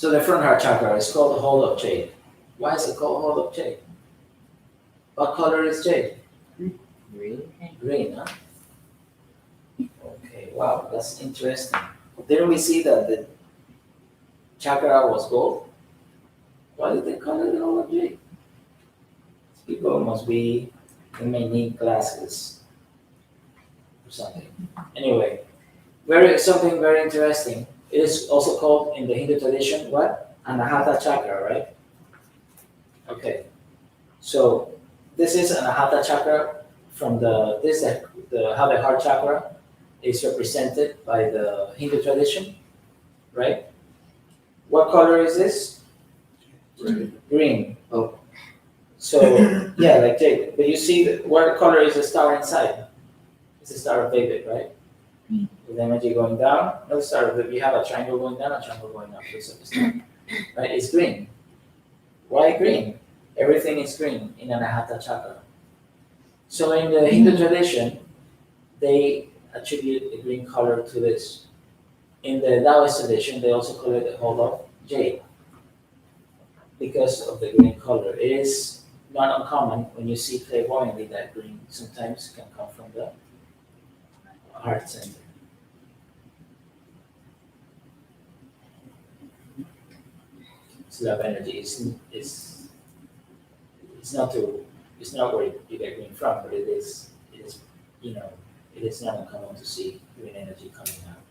So the front heart chakra is called the hole of Jade. Why is it called hole of Jade? What color is Jade? Green. Green, huh? Okay, wow, that's interesting. Didn't we see that the chakra was gold? Why did they call it the hole of Jade? People must be, they may need glasses or something. Anyway, something very interesting. It is also called in the Hindu tradition what? Anahata chakra, right? Okay. So this is Anahata chakra from how the heart chakra is represented by the Hindu tradition, right? What color is this? Green. Oh. So yeah, like Jade. But you see what color is the star inside? It's the star of David, right? With energy going down, no star of David. You have a triangle going down, a triangle going up. It's a star, right? It's green. Why green? Everything is green in Anahata chakra. So in the Hindu tradition, they attribute the green color to this. In the Taoist tradition, they also call it the hole of Jade because of the green color. It is not uncommon when you see clairvoyantly that green sometimes can come from the heart center. It's love energy. It's not where you get green from, but it is it is not uncommon to see green energy coming out.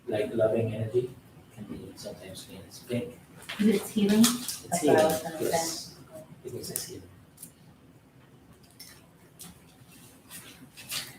Like loving energy can be sometimes green. It's pink. It's healing. It's That's what I healing. was gonna Yes. Because it's healing.